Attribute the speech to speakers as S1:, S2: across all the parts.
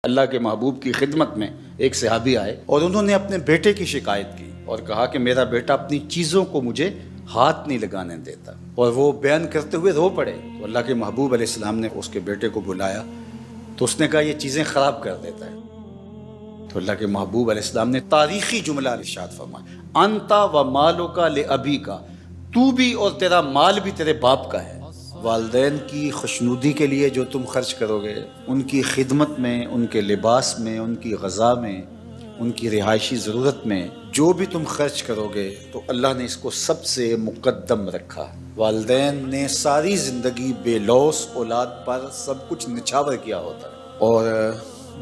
S1: اللہ کے محبوب کی خدمت میں ایک صحابی آئے اور انہوں نے اپنے بیٹے کی شکایت کی اور کہا کہ میرا بیٹا اپنی چیزوں کو مجھے ہاتھ نہیں لگانے دیتا، اور وہ بیان کرتے ہوئے رو پڑے۔ تو اللہ کے محبوب علیہ السلام نے اس کے بیٹے کو بلایا تو اس نے کہا یہ چیزیں خراب کر دیتا ہے۔ تو اللہ کے محبوب علیہ السلام نے تاریخی جملہ ارشاد فرمایا، انت و مالک لابیک، تو بھی اور تیرا مال بھی تیرے باپ کا ہے۔ والدین کی خوشنودی کے لیے جو تم خرچ کرو گے، ان کی خدمت میں، ان کے لباس میں، ان کی غذا میں، ان کی رہائشی ضرورت میں جو بھی تم خرچ کرو گے تو اللہ نے اس کو سب سے مقدم رکھا۔ والدین نے ساری زندگی بے لوث اولاد پر سب کچھ نچھاور کیا ہوتا ہے، اور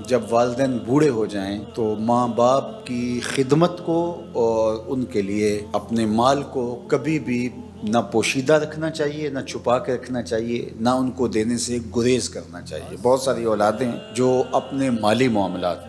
S1: جب والدین بوڑھے ہو جائیں تو ماں باپ کی خدمت کو اور ان کے لیے اپنے مال کو کبھی بھی نہ پوشیدہ رکھنا چاہیے، نہ چھپا کے رکھنا چاہیے، نہ ان کو دینے سے گریز کرنا چاہیے۔ بہت ساری اولادیں جو اپنے مالی معاملات،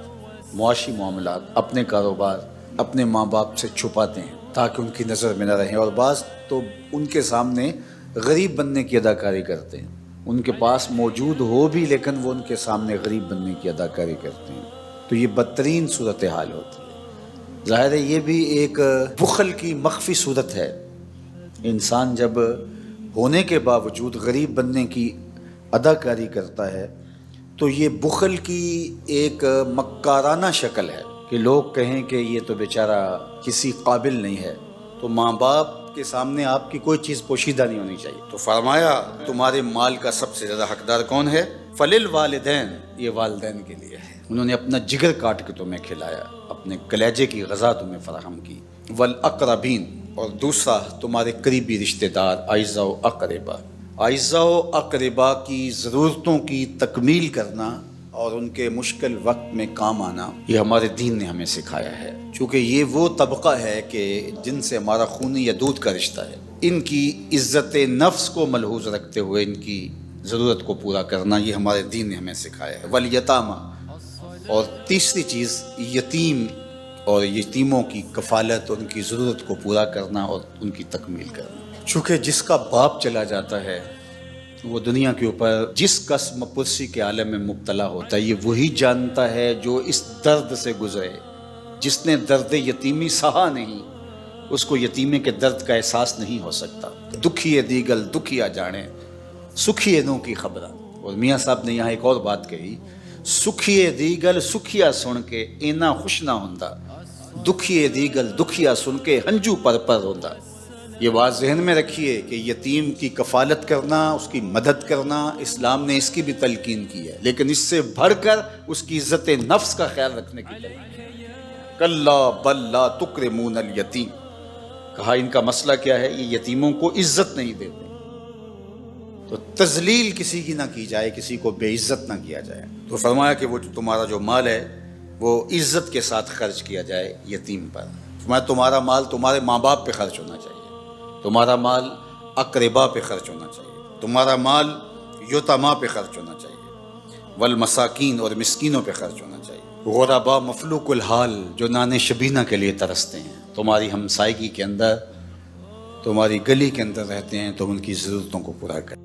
S1: معاشی معاملات، اپنے کاروبار اپنے ماں باپ سے چھپاتے ہیں تاکہ ان کی نظر میں نہ رہیں، اور بعض تو ان کے سامنے غریب بننے کی اداکاری کرتے ہیں، ان کے پاس موجود ہو بھی لیکن وہ ان کے سامنے غریب بننے کی اداکاری کرتے ہیں۔ تو یہ بدترین صورتحال ہوتی ہے۔ ظاہر ہے یہ بھی ایک بخل کی مخفی صورت ہے۔ انسان جب ہونے کے باوجود غریب بننے کی اداکاری کرتا ہے تو یہ بخل کی ایک مکارانہ شکل ہے کہ لوگ کہیں کہ یہ تو بیچارہ کسی قابل نہیں ہے، تو ماں باپ کے سامنے آپ کی کوئی چیز پوشیدہ نہیں ہونی چاہیے۔ تو فرمایا تمہارے مال کا سب سے زیادہ حقدار کون ہے؟ فللوالدین، یہ والدین کے لیے ہے، انہوں نے اپنا جگر کاٹ کے تمہیں کھلایا، اپنے کلیجے کی غذا تمہیں فراہم کی۔ والاقربین، اور دوسرا تمہارے قریبی رشتہ دار، اعزاء و اقربا، اعزاء و اقربا کی ضرورتوں کی تکمیل کرنا اور ان کے مشکل وقت میں کام آنا، یہ ہمارے دین نے ہمیں سکھایا ہے، چونکہ یہ وہ طبقہ ہے کہ جن سے ہمارا خونی یا دودھ کا رشتہ ہے۔ ان کی عزت نفس کو ملحوظ رکھتے ہوئے ان کی ضرورت کو پورا کرنا، یہ ہمارے دین نے ہمیں سکھایا ہے۔ والیتامى، اور تیسری چیز یتیم اور یتیموں کی کفالت، ان کی ضرورت کو پورا کرنا اور ان کی تکمیل کرنا، چونکہ جس کا باپ چلا جاتا ہے وہ دنیا کے اوپر جس قسم پرسی کے عالم میں مبتلا ہوتا ہے، یہ وہی جانتا ہے جو اس درد سے گزرے۔ جس نے درد یتیمی سہا نہیں، اس کو یتیمی کے درد کا احساس نہیں ہو سکتا۔ دکھیے دیگل دکھیا جانے، سکھیے نو کی خبرہ۔ اور میاں صاحب نے یہاں ایک اور بات کہی، سکھیے دیگل سکھیا سن کے اینا خوش نہ ہوندا، دکھیے دیگل دکھیا سن کے ہنجو پر پر ہوندا۔ یہ بات ذہن میں رکھیے کہ یتیم کی کفالت کرنا، اس کی مدد کرنا، اسلام نے اس کی بھی تلقین کی ہے، لیکن اس سے بڑھ کر اس کی عزت نفس کا خیال رکھنے کی تلقین۔ کلا بل لا تکرمون الیتیم، کہا ان کا مسئلہ کیا ہے، یہ یتیموں کو عزت نہیں دیتے۔ تو تذلیل کسی کی نہ کی جائے، کسی کو بے عزت نہ کیا جائے۔ تو فرمایا کہ وہ تمہارا جو مال ہے وہ عزت کے ساتھ خرچ کیا جائے یتیم پر۔ فرمایا تمہارا مال تمہارے ماں باپ پہ خرچ ہونا چاہیے، تمہارا مال اقربا پہ خرچ ہونا چاہیے، تمہارا مال یتامى پہ خرچ ہونا چاہیے، والمساکین، اور مسکینوں پہ خرچ ہونا چاہیے۔ غربا مفلوق الحال، جو نان شبینہ کے لیے ترستے ہیں، تمہاری ہمسائیگی کے اندر، تمہاری گلی کے اندر رہتے ہیں، تو ان کی ضرورتوں کو پورا کریں۔